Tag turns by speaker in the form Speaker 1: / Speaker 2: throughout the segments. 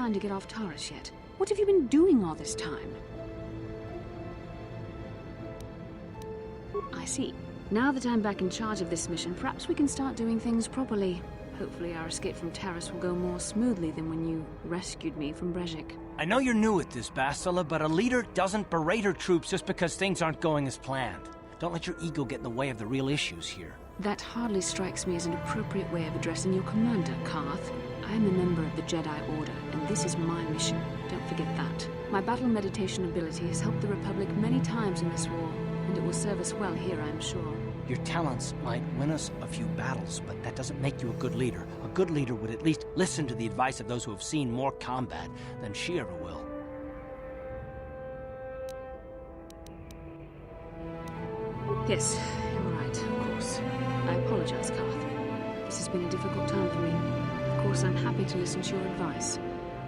Speaker 1: time to get off Taurus yet. What have you been doing all this time? I see. Now that I'm back in charge of this mission, perhaps we can start doing things properly. Hopefully our escape from Taurus will go more smoothly than when you rescued me from Brejik.
Speaker 2: I know you're new at this, Bastila, but a leader doesn't berate her troops just because things aren't going as planned. Don't let your ego get in the way of the real issues here.
Speaker 1: That hardly strikes me as an appropriate way of addressing your commander, Karth. I am a member of the Jedi Order, and this is my mission. Don't forget that. My battle meditation ability has helped the Republic many times in this war, and it will serve us well here, I'm sure.
Speaker 2: Your talents might win us a few battles, but that doesn't make you a good leader. A good leader would at least listen to the advice of those who have seen more combat than she ever will.
Speaker 1: Yes, you're right, of course. I apologize, Karth. This has been a difficult time for me. Of course, I'm happy to listen to your advice.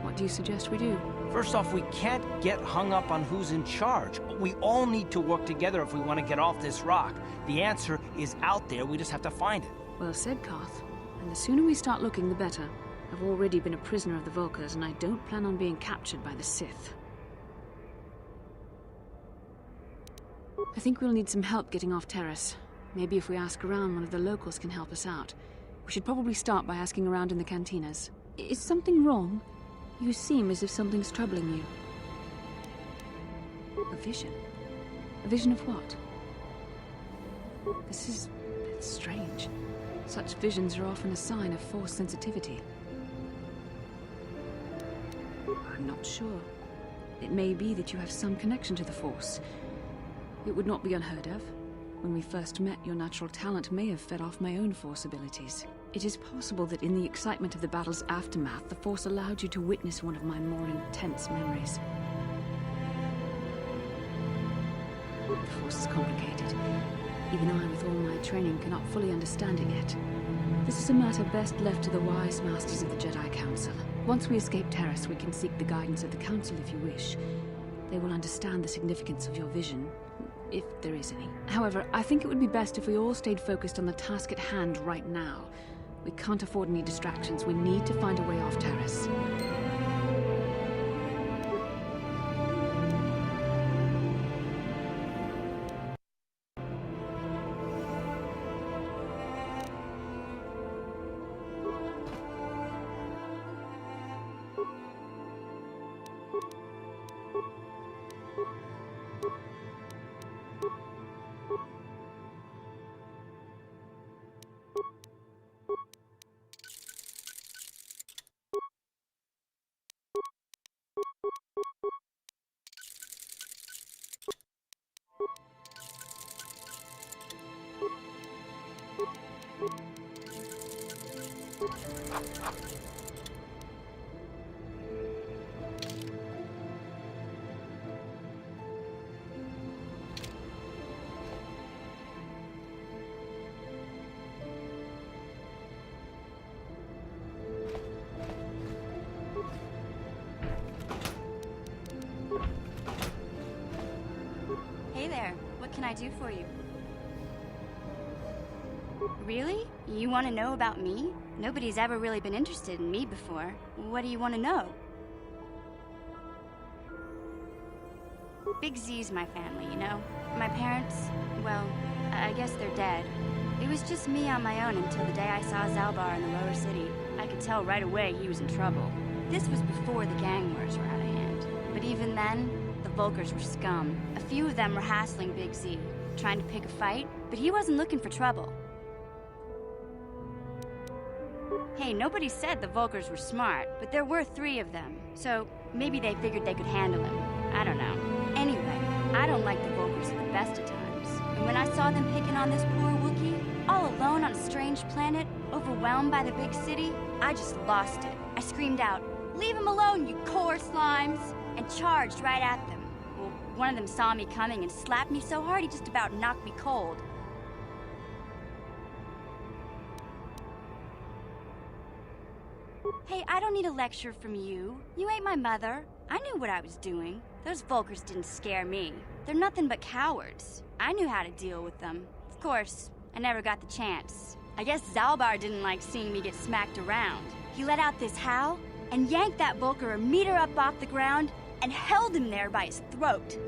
Speaker 1: What do you suggest we do?
Speaker 2: First off, we can't get hung up on who's in charge. We all need to work together if we want to get off this rock. The answer is out there, we just have to find it.
Speaker 1: Well said, Karth. And the sooner we start looking, the better. I've already been a prisoner of the Vulkars, and I don't plan on being captured by the Sith. I think we'll need some help getting off Taurus. Maybe if we ask around, one of the locals can help us out. We should probably start by asking around in the cantinas. Is something wrong? You seem as if something's troubling you. A vision? A vision of what? This is strange. Such visions are often a sign of Force sensitivity. I'm not sure. It may be that you have some connection to the Force. It would not be unheard of. When we first met, your natural talent may have fed off my own Force abilities. It is possible that in the excitement of the battle's aftermath, the Force allowed you to witness one of my more intense memories. The Force is complicated. Even I, with all my training, cannot fully understand it yet. This is a matter best left to the wise masters of the Jedi Council. Once we escape Taurus, we can seek the guidance of the Council if you wish. They will understand the significance of your vision, if there is any. However, I think it would be best if we all stayed focused on the task at hand right now. We can't afford any distractions. We need to find a way off Taurus.
Speaker 3: Hey there, what can I do for you? Really? You want to know about me? Nobody's ever really been interested in me before. What do you want to know? Big Z's my family, you know? My parents, well, I guess they're dead. It was just me on my own until the day I saw Zalbar in the lower city. I could tell right away he was in trouble. This was before the gang wars were out of hand. But even then, the Vulkars were scum. A few of them were hassling Big Z, trying to pick a fight, but he wasn't looking for trouble. Hey, nobody said the Vulkars were smart, but there were 3 of them, so maybe they figured they could handle him. I don't know. Anyway, I don't like the Vulkars at the best of times. And when I saw them picking on this poor Wookiee, all alone on a strange planet, overwhelmed by the big city, I just lost it. I screamed out, "Leave him alone, you core slimes!" and charged right at them. Well, one of them saw me coming and slapped me so hard he just about knocked me cold. Hey, I don't need a lecture from you. You ain't my mother. I knew what I was doing. Those Vulkars didn't scare me. They're nothing but cowards. I knew how to deal with them. Of course, I never got the chance. I guess Zalbar didn't like seeing me get smacked around. He let out this howl, and yanked that Volker a meter up off the ground and held him there by his throat.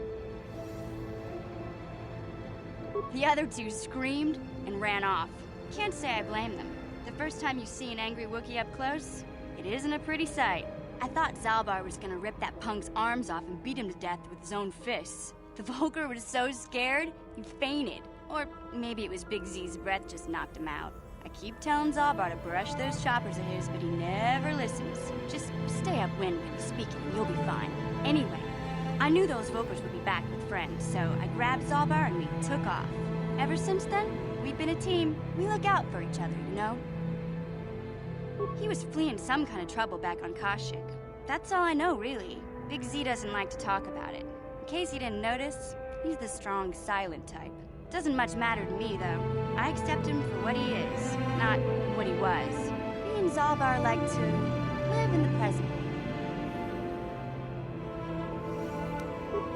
Speaker 3: The other two screamed and ran off. Can't say I blame them. The first time you see an angry Wookiee up close, it isn't a pretty sight. I thought Zalbar was gonna rip that punk's arms off and beat him to death with his own fists. The Volker was so scared, he fainted. Or maybe it was Big Z's breath just knocked him out. I keep telling Zalbar to brush those choppers of his, but he never listens. Just stay upwind when he's speaking and you'll be fine. Anyway, I knew those Volkers would be back with friends, so I grabbed Zalbar and we took off. Ever since then, we've been a team. We look out for each other, you know? He was fleeing some kind of trouble back on Kashyyyk. That's all I know, really. Big Z doesn't like to talk about it. In case you didn't notice, he's the strong, silent type. Doesn't much matter to me, though. I accept him for what he is, not what he was. Me and Zalbar like to live in the present.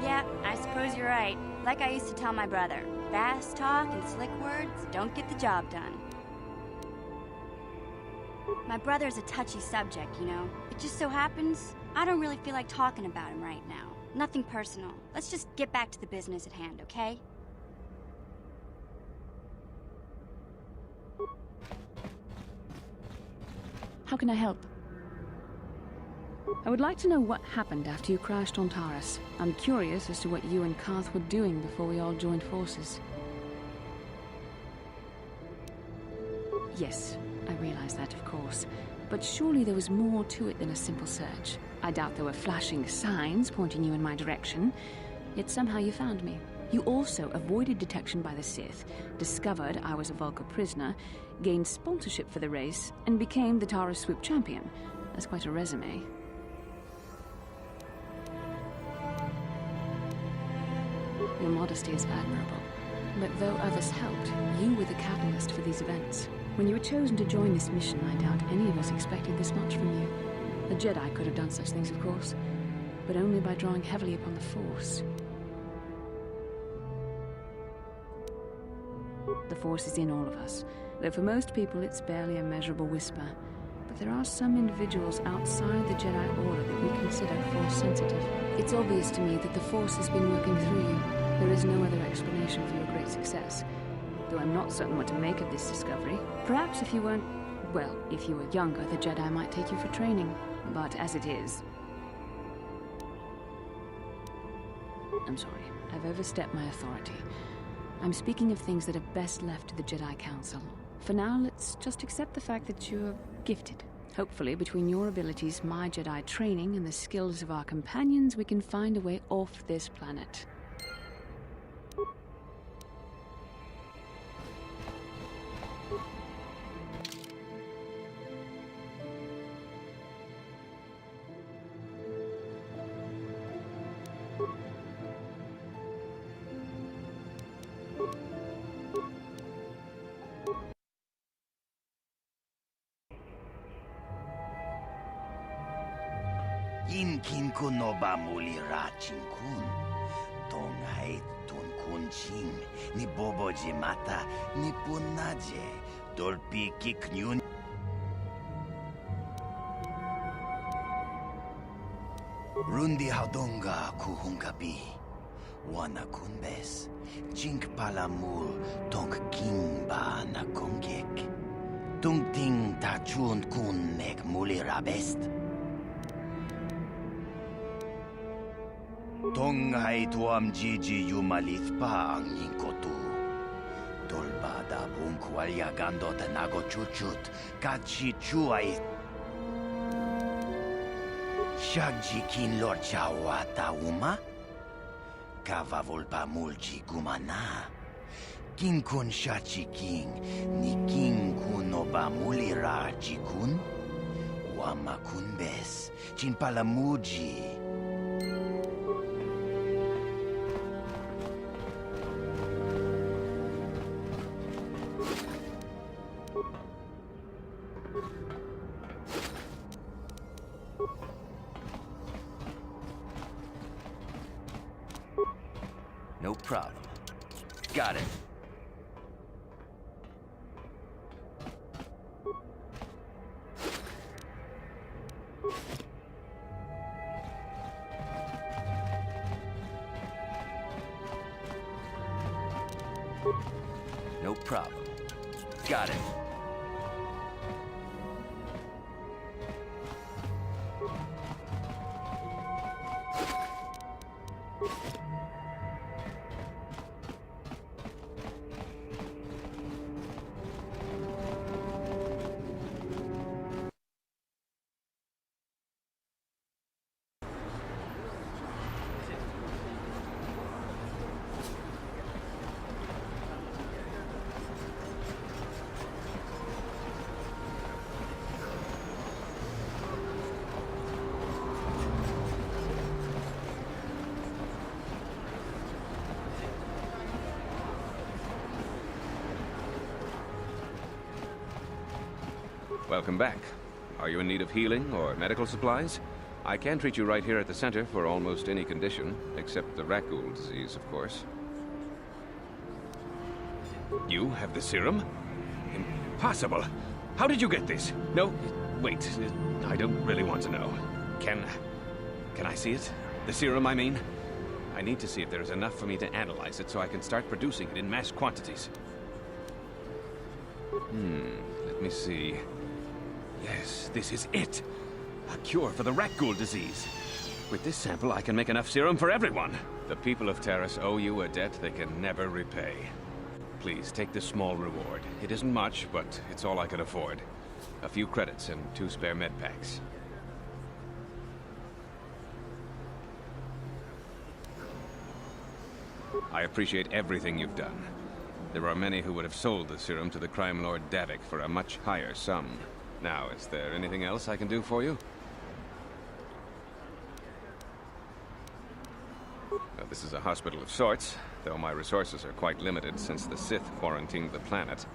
Speaker 3: Yeah, I suppose you're right. Like I used to tell my brother, fast talk and slick words don't get the job done. My brother's a touchy subject, you know. It just so happens, I don't really feel like talking about him right now. Nothing personal. Let's just get back to the business at hand, okay?
Speaker 1: How can I help? I would like to know what happened after you crashed on Taurus. I'm curious as to what you and Karth were doing before we all joined forces. Yes, I realize that, of course. But surely there was more to it than a simple search. I doubt there were flashing signs pointing you in my direction. Yet somehow you found me. You also avoided detection by the Sith, discovered I was a Vulcan prisoner, gained sponsorship for the race, and became the Taurus Swoop champion. That's quite a resume. Your modesty is admirable. But though others helped, you were the catalyst for these events. When you were chosen to join this mission, I doubt any of us expected this much from you. The Jedi could have done such things, of course, but only by drawing heavily upon the Force. The Force is in all of us, though for most people it's barely a measurable whisper. But there are some individuals outside the Jedi Order that we consider Force-sensitive. It's obvious to me that the Force has been working through you. There is no other explanation for your great success. Though I'm not certain what to make of this discovery. Perhaps if you weren't... well, if you were younger, the Jedi might take you for training. But as it is... I'm sorry. I've overstepped my authority. I'm speaking of things that are best left to the Jedi Council. For now, let's just accept the fact that you're gifted. Hopefully, between your abilities, my Jedi training, and the skills of our companions, we can find a way off this planet.
Speaker 4: Inkin kun noba muli rachin kun. Tongait tun kun ching. Ni bobo jimata ni punaje. Dolpi kiknyun. Rundi haudonga kuhungabi. Wana kunbes. Chink palamul tong kimba na kongek. Tung ting tachun kun nek muli rabest. Tonghai tuam jiji yumalith pa ang yingkotu. Tolbada bunkwalya gandot nago chuchut. Kachi chuay. Shagji kin lor chawata uma. Kava volpa mulji gumana. King kun shachi king. Ni king kun oba mulira jikun. Wama kunbes. Chin palamuji.
Speaker 5: No problem. Got it. No problem. Got it.
Speaker 6: Welcome back. Are you in need of healing or medical supplies? I can treat you right here at the center for almost any condition, except the Rakghoul disease, of course. You have the serum? Impossible! How did you get this? No, wait, I don't really want to know. Can I see it? The serum, I mean? I need to see if there is enough for me to analyze it so I can start producing it in mass quantities. Let me see. Yes, this is it. A cure for the Rakghoul disease. With this sample, I can make enough serum for everyone. The people of Taris owe you a debt they can never repay. Please, take this small reward. It isn't much, but it's all I can afford. A few credits and 2 spare med packs. I appreciate everything you've done. There are many who would have sold the serum to the crime lord Davik for a much higher sum. Now, is there anything else I can do for you? Well, this is a hospital of sorts, though my resources are quite limited since the Sith quarantined the planet.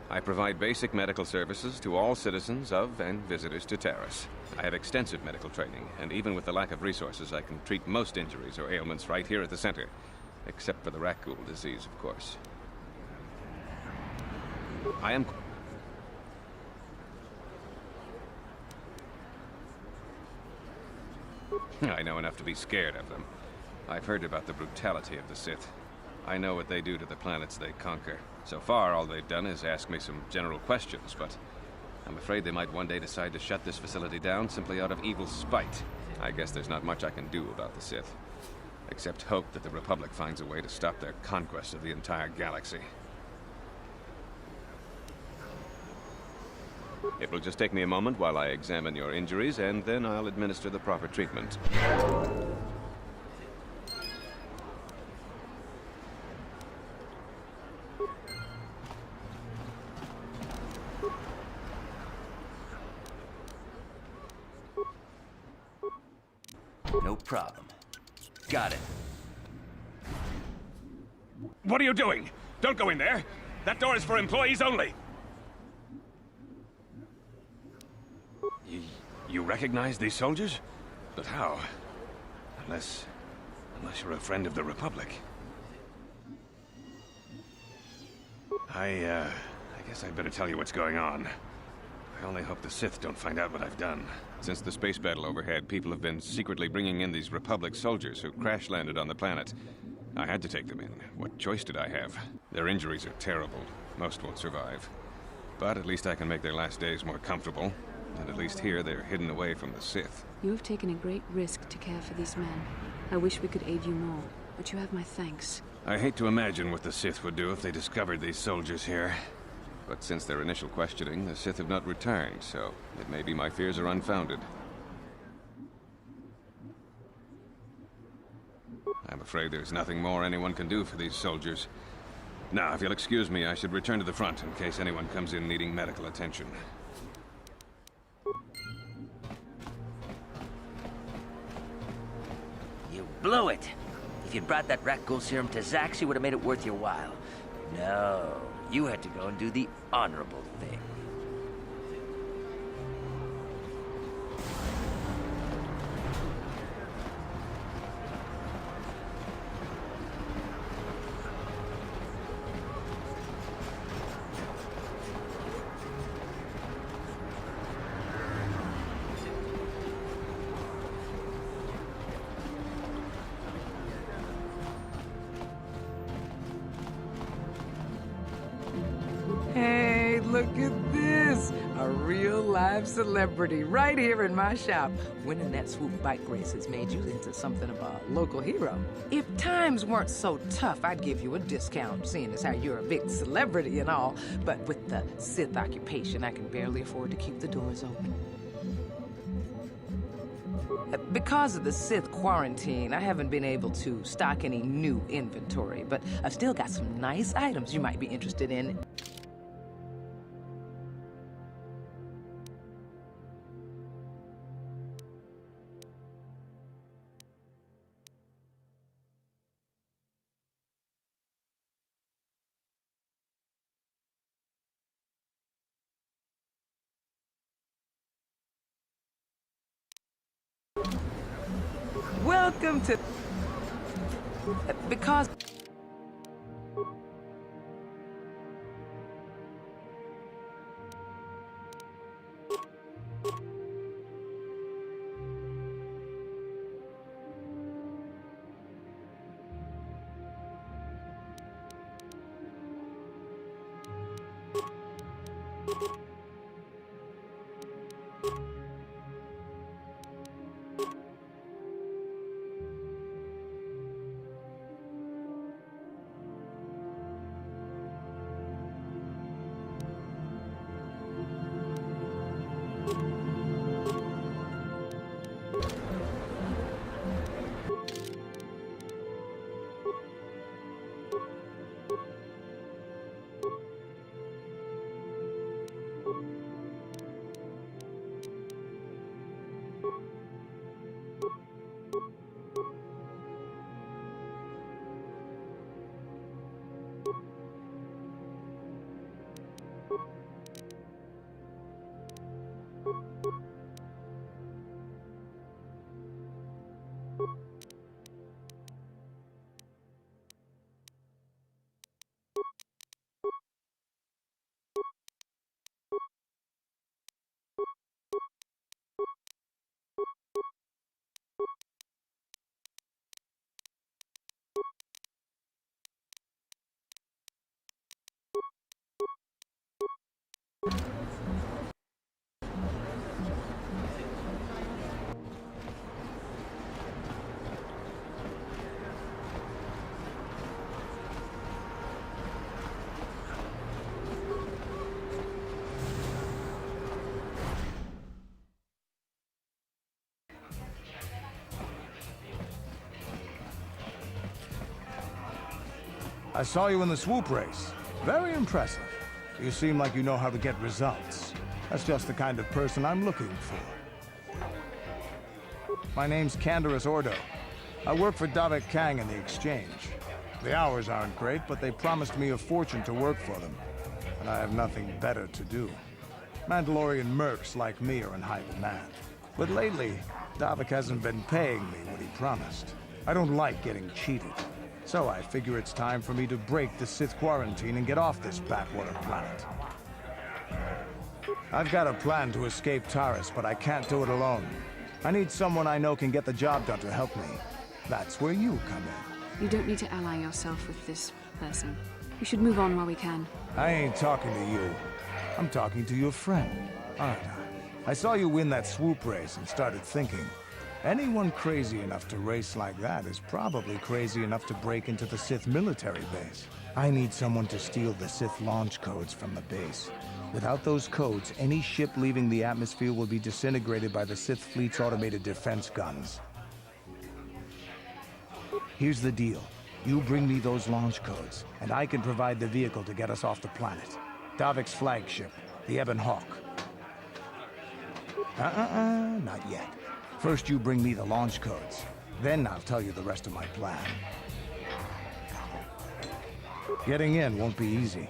Speaker 6: I provide basic medical services to all citizens of and visitors to Taris. I have extensive medical training, and even with the lack of resources, I can treat most injuries or ailments right here at the center. Except for the Rakghoul disease, of course. I know enough to be scared of them. I've heard about the brutality of the Sith. I know what they do to the planets they conquer. So far, all they've done is ask me some general questions, but I'm afraid they might one day decide to shut this facility down simply out of evil spite. I guess there's not much I can do about the Sith, except hope that the Republic finds a way to stop their conquest of the entire galaxy. It will just take me a moment while I examine your injuries, and then I'll administer the proper treatment.
Speaker 5: No problem. Got it.
Speaker 6: What are you doing? Don't go in there! That door is for employees only! You recognize these soldiers? But how? Unless you're a friend of the Republic. I guess I'd better tell you what's going on. I only hope the Sith don't find out what I've done. Since the space battle overhead, people have been secretly bringing in these Republic soldiers who crash-landed on the planet. I had to take them in. What choice did I have? Their injuries are terrible. Most won't survive. But at least I can make their last days more comfortable. And at least here, they're hidden away from the Sith.
Speaker 1: You have taken a great risk to care for these men. I wish we could aid you more, but you have my thanks.
Speaker 6: I hate to imagine what the Sith would do if they discovered these soldiers here. But since their initial questioning, the Sith have not returned, so it may be my fears are unfounded. I'm afraid there's nothing more anyone can do for these soldiers. Now, if you'll excuse me, I should return to the front in case anyone comes in needing medical attention.
Speaker 5: You blew it. If you'd brought that Rakghoul serum to Zax, you would have made it worth your while. No, you had to go and do the honorable thing.
Speaker 7: live celebrity right here in my shop. Winning that swoop bike race has made you into something of a local hero. If times weren't so tough, I'd give you a discount, seeing as how you're a big celebrity and all. But with the Sith occupation, I can barely afford to keep the doors open. Because of the Sith quarantine, I haven't been able to stock any new inventory, but I've still got some nice items you might be interested in. Welcome to... Because...
Speaker 8: I saw you in the swoop race. Very impressive. You seem like you know how to get results. That's just the kind of person I'm looking for. My name's Canderous Ordo. I work for Davik Kang in the Exchange. The hours aren't great, but they promised me a fortune to work for them. And I have nothing better to do. Mandalorian mercs like me are in high demand. But lately, Davik hasn't been paying me what he promised. I don't like getting cheated. So I figure it's time for me to break the Sith quarantine and get off this backwater planet. I've got a plan to escape Taris, but I can't do it alone. I need someone I know can get the job done to help me. That's where you come in.
Speaker 1: You don't need to ally yourself with this person. We should move on while we can.
Speaker 8: I ain't talking to you. I'm talking to your friend, aren't I? I saw you win that swoop race and started thinking, anyone crazy enough to race like that is probably crazy enough to break into the Sith military base. I need someone to steal the Sith launch codes from the base. Without those codes, any ship leaving the atmosphere will be disintegrated by the Sith fleet's automated defense guns. Here's the deal. You bring me those launch codes, and I can provide the vehicle to get us off the planet. Davik's flagship, the Ebon Hawk. Not yet. First you bring me the launch codes. Then I'll tell you the rest of my plan. Getting in won't be easy.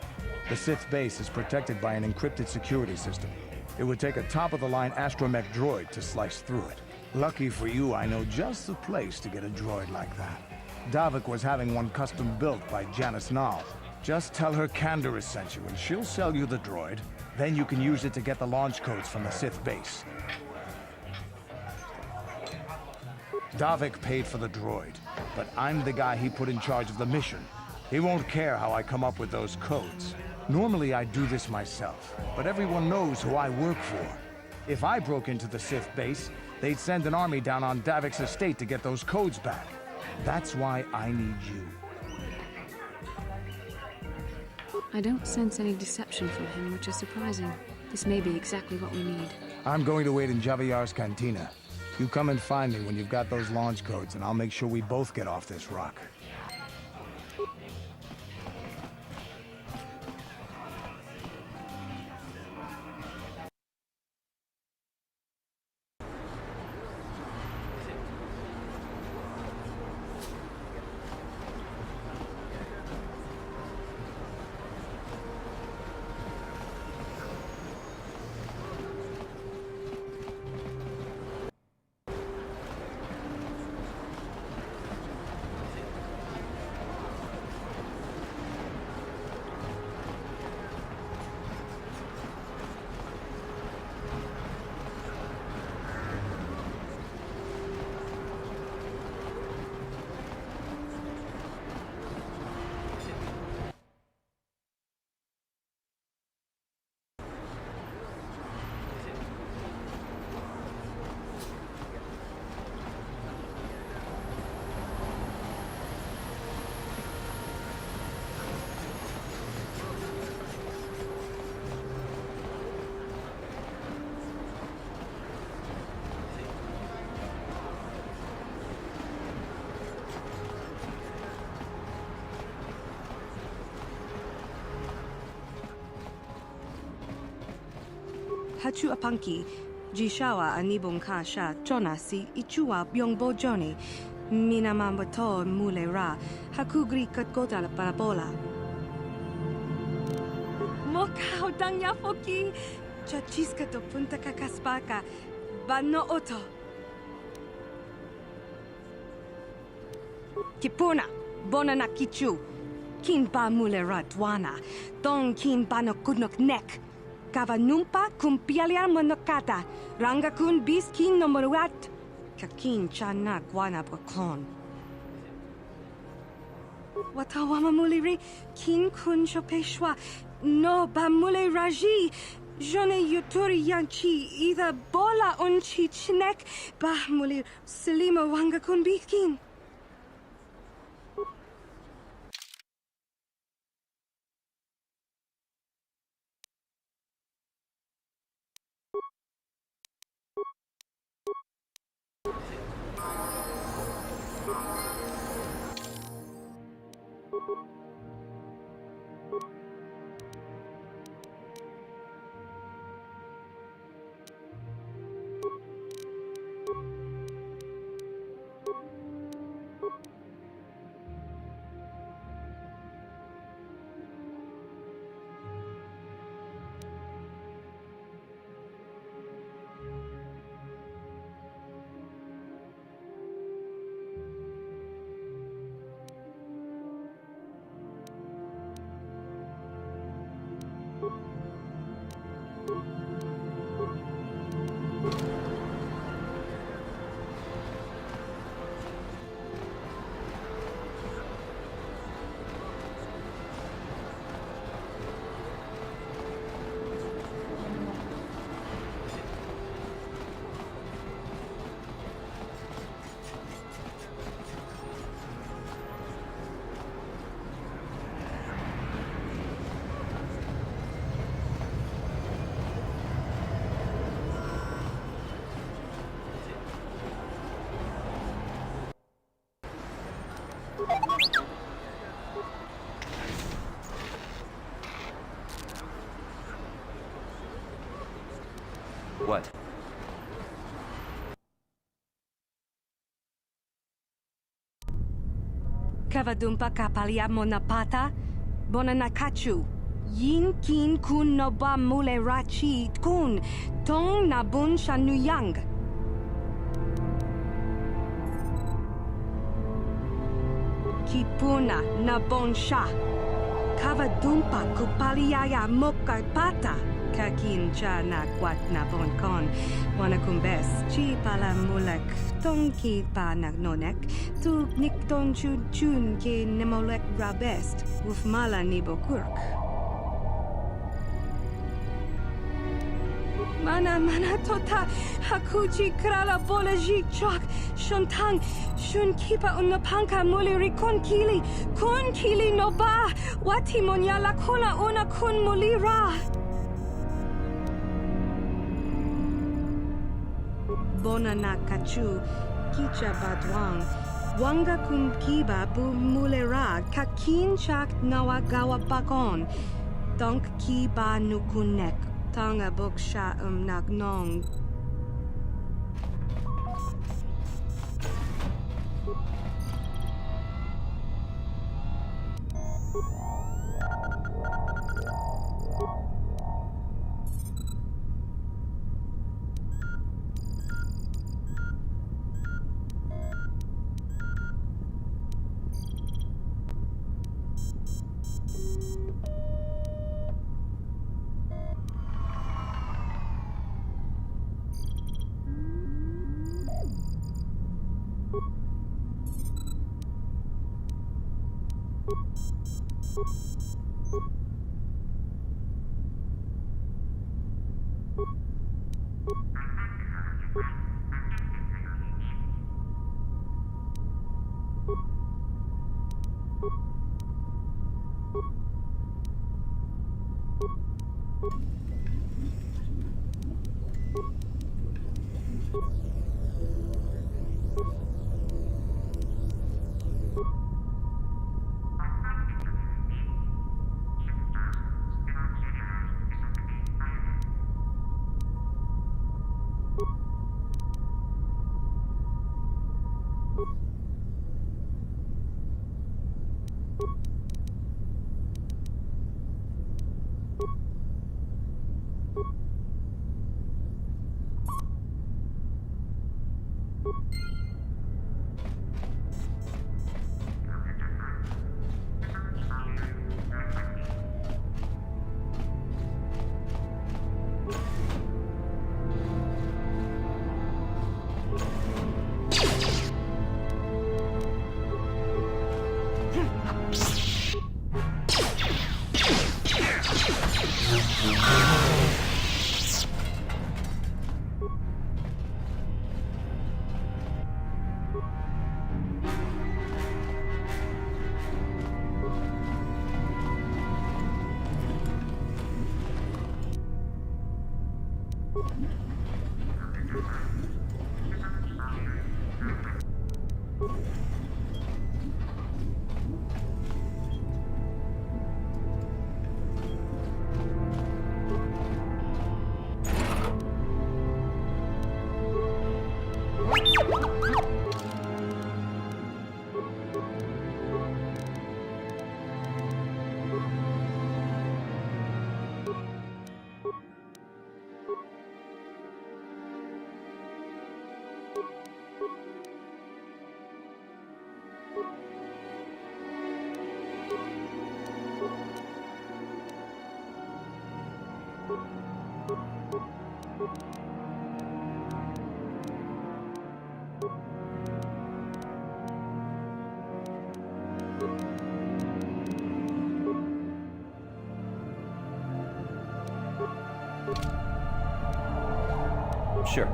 Speaker 8: The Sith base is protected by an encrypted security system. It would take a top-of-the-line astromech droid to slice through it. Lucky for you, I know just the place to get a droid like that. Davik was having one custom built by Janice Nall. Just tell her Canderous sent you and she'll sell you the droid. Then you can use it to get the launch codes from the Sith base. Davik paid for the droid, but I'm the guy he put in charge of the mission. He won't care how I come up with those codes. Normally I do this myself, but everyone knows who I work for. If I broke into the Sith base, they'd send an army down on Davik's estate to get those codes back. That's why I need you.
Speaker 1: I don't sense any deception from him, which is surprising. This may be exactly what we need.
Speaker 8: I'm going to wait in Javier's cantina. You come and find me when you've got those launch codes, and I'll make sure we both get off this rock.
Speaker 9: Hachu apanki, jishawa anibong kasha chona si ichua byongbo joni, minamambato mule ra, hakugri katkota la parabola. Mokao danya foki, chachiska to punta kakaspaka, bano oto. Kipuna, bona na kichu, kin ba mule ra dwana, don kin bano kudnok nek. Kavanumpa kumpialia monokata, ranga kun bis kin nomoruat, kakin chana guana brakon. Watawama muliri, kin kun chopeshwa, no bamule raji, jone yuturi yanchi, either bola unchi chinek, bah muli selima wanga kun biskin.
Speaker 5: What?
Speaker 9: Kavadumpa kapalia monapata, bonanakachu. Yin kin kun no ba mule rachi kun, tong na bun shanuyang. Kipuna na bon sha. Kavadumpa kupaliaya mokapata. Kakin cha na kwat na bon kon. Wanakumbes chi pala mulek. Tong ki pa nagnonek. Tu nikton chun chun ke nemolek rabest. Ufmala nibo kurk. mana tota hakuji krala bolaji chok shontang shun kipa unapanka muliri kun kili no ba wati monyala kola ona kun mulira bona na kachu kicha badwang wanga kun kiba bu mulera kakin chak nawagawa bakon donk kiba nukunek tanga boksha nagnong.
Speaker 10: Sure.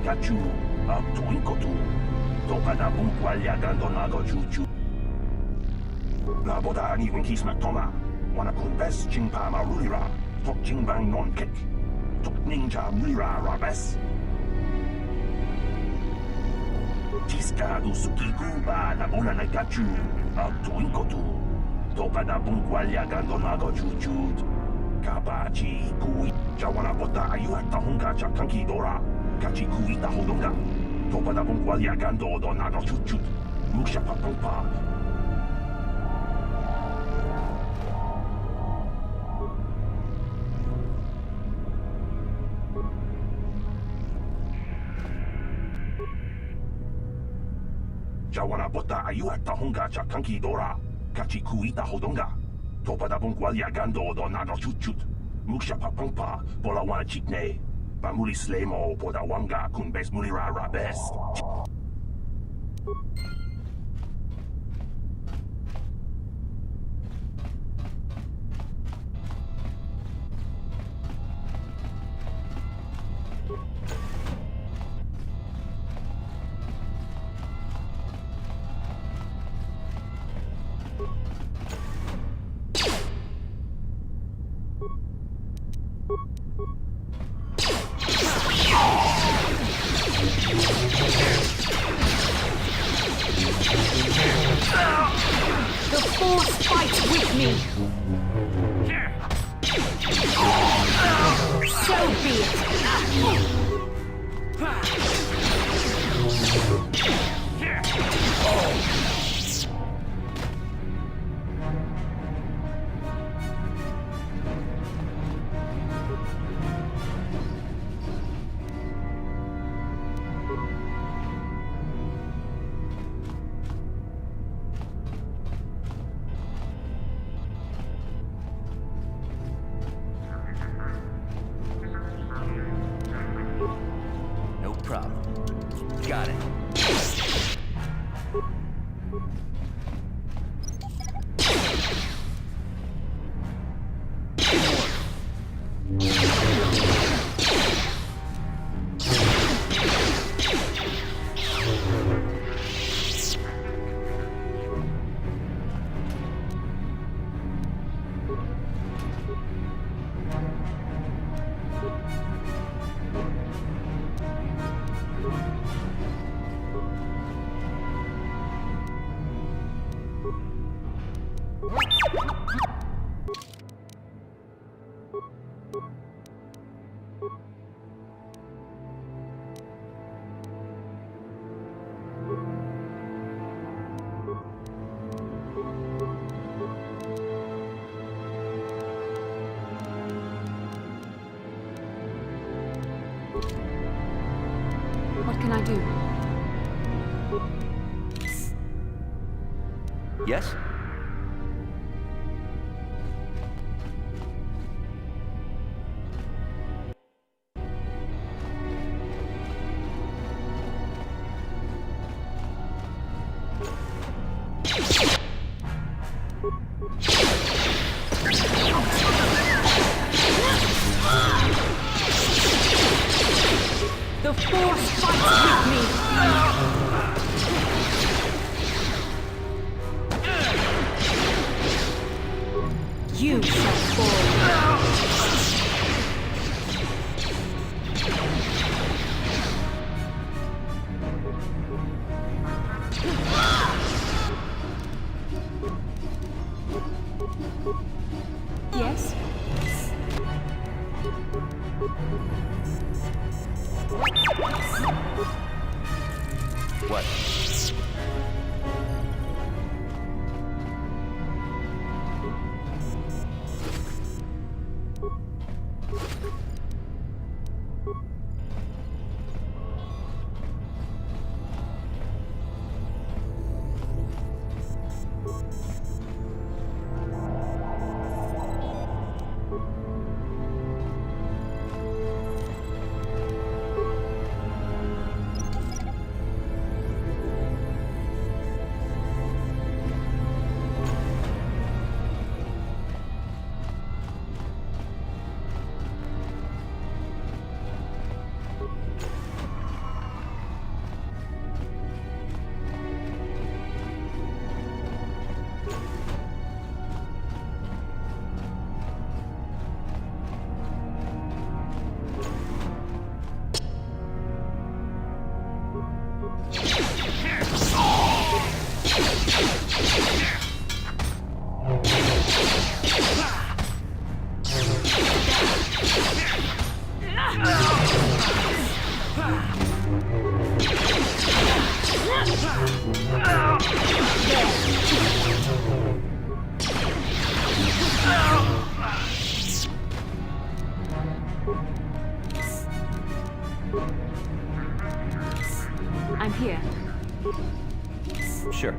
Speaker 4: Kachu, up to Inkotu, Topana Bunqualia Gandonado Juju. La Bodani Winkisma Toma, Wanakun Best Chingpa Marulira, Tok Jingbang Non Kick, Tok Ninja Mira Rabes. Tiska do Sukikuba, La Bona Nagachu, up to Inkotu,
Speaker 10: Topada bungwalya gando nago chuchut. Kabachi kui. Jawana bota ayu at tahunga chakanki dora. Kachi kui tahudonga. Topada bungwalya gando do nago chuchut. Muksha papangpa. Jawana bota ayu at tahunga chakanki dora. Kachi kui tahudonga. Topada bungwalya gando do nago chuchut. Muksha papangpa. Bola wana chikne. Bamuli slemo poda wanga kun bes mulira rabes.
Speaker 9: The Force fights with me! So be it!
Speaker 5: No problem. Got it.
Speaker 1: What can I do?
Speaker 5: Yes?
Speaker 9: The Force fights with me! You shall fall. Yes?
Speaker 5: What?
Speaker 1: I'm here.
Speaker 5: Sure.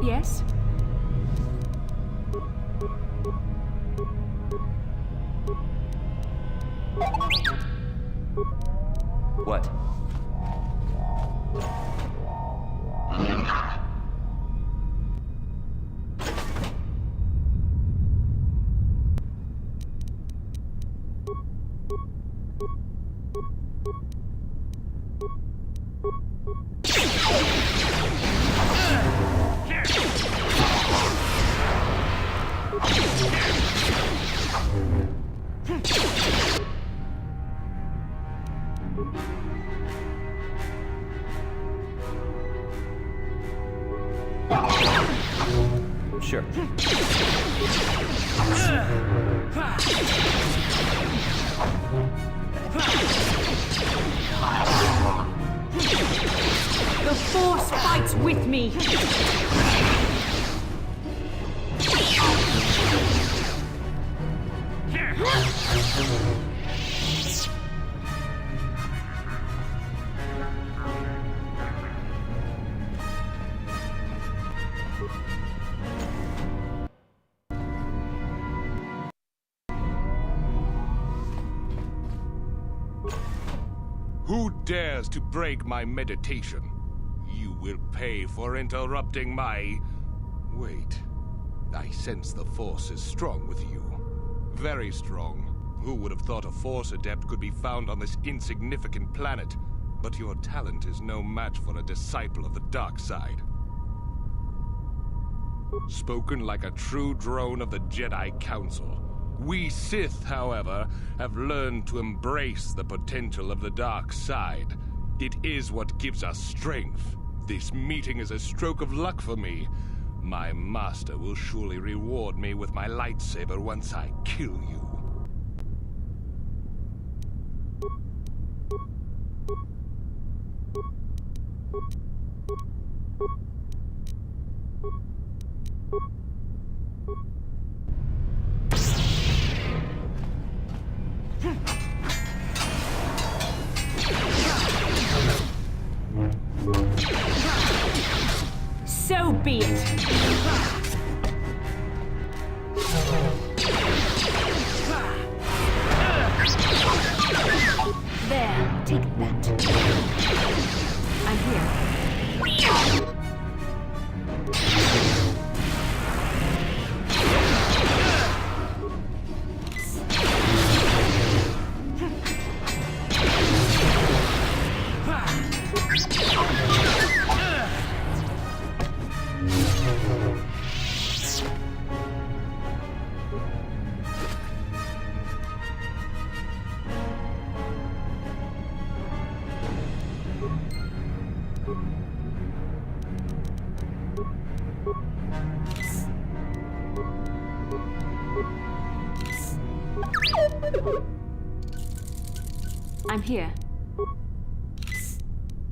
Speaker 1: Yes?
Speaker 5: What? Sure.
Speaker 1: The Force fights with me!
Speaker 11: Who dares to break my meditation? You will pay for interrupting my... Wait. I sense the Force is strong with you. Very strong. Who would have thought a Force adept could be found on this insignificant planet? But your talent is no match for a disciple of the dark side. Spoken like a true drone of the Jedi Council. We Sith, however, have learned to embrace the potential of the dark side. It is what gives us strength. This meeting is a stroke of luck for me. My master will surely reward me with my lightsaber once I kill you.
Speaker 1: So be it! There, take that. I'm here. I'm here.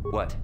Speaker 5: What?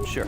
Speaker 12: Sure.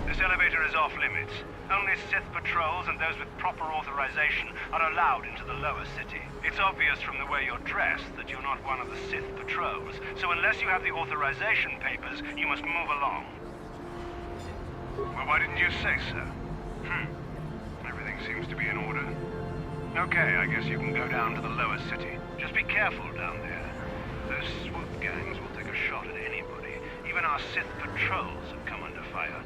Speaker 13: This elevator is off limits. Only Sith patrols and those with proper authorization are allowed into the lower city. It's obvious from the way you're dressed that you're not one of the Sith patrols, so unless you have the authorization papers, you must move along. Well, why didn't you say so? Everything seems to be in order. Okay, I guess you can go down to the lower city. Just be careful down there. Those swoop gangs will take a shot at anybody. Even our Sith patrols have come under fire.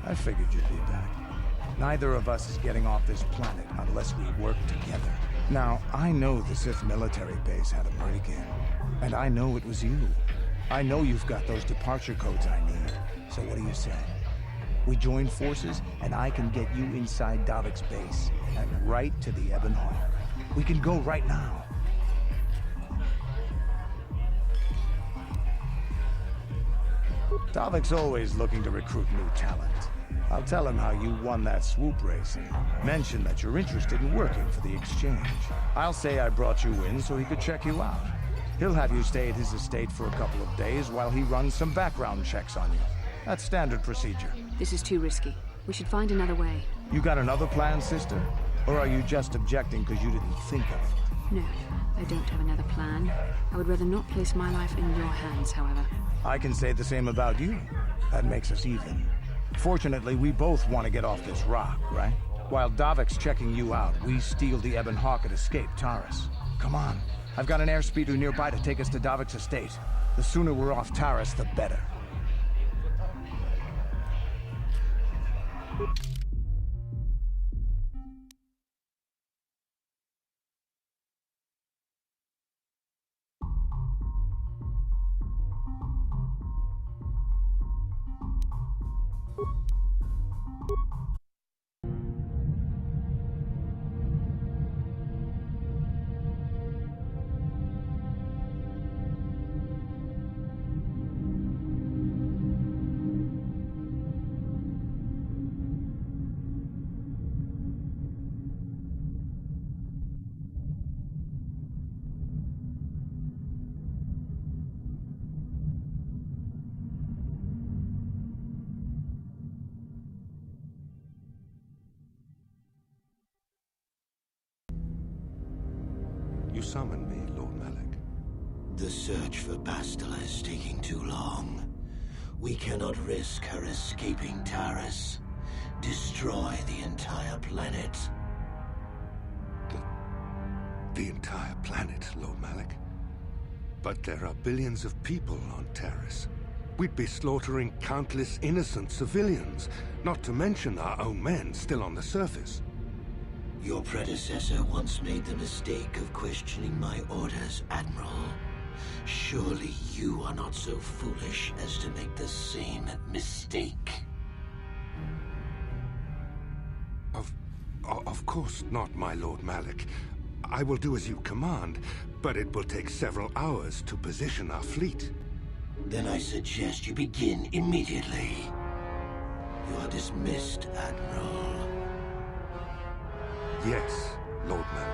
Speaker 8: I figured you'd be back. Neither of us is getting off this planet unless we work together. Now, I know the Sith military base had a break-in, and I know it was you. I know you've got those departure codes I need. So what do you say? We join forces, and I can get you inside Davik's base, and right to the Ebon Hall. We can go right now. Davik's always looking to recruit new talent. I'll tell him how you won that swoop race and mention that you're interested in working for the exchange. I'll say I brought you in so he could check you out. He'll have you stay at his estate for a couple of days while he runs some background checks on you. That's standard procedure.
Speaker 1: This is too risky. We should find another way.
Speaker 8: You got another plan, sister? Or are you just objecting because you didn't think of it?
Speaker 1: No, I don't have another plan. I would rather not place my life in your hands, however.
Speaker 8: I can say the same about you. That makes us even. Fortunately, we both want to get off this rock, right? While Davik's checking you out, we steal the Ebon Hawk and escape Taris. Come on. I've got an airspeeder nearby to take us to Davik's estate. The sooner we're off Taris, the better.
Speaker 11: You summoned me, Lord Malak.
Speaker 12: The search for Bastila is taking too long. We cannot risk her escaping Taris. Destroy the entire planet.
Speaker 11: The entire planet, Lord Malak? But there are billions of people on Taris. We'd be slaughtering countless innocent civilians, not to mention our own men still on the surface.
Speaker 12: Your predecessor once made the mistake of questioning my orders, Admiral. Surely you are not so foolish as to make the same mistake.
Speaker 11: Of course not, my Lord Malak. I will do as you command, but it will take several hours to position our fleet.
Speaker 12: Then I suggest you begin immediately. You are dismissed, Admiral.
Speaker 11: Yes, Lord Malak.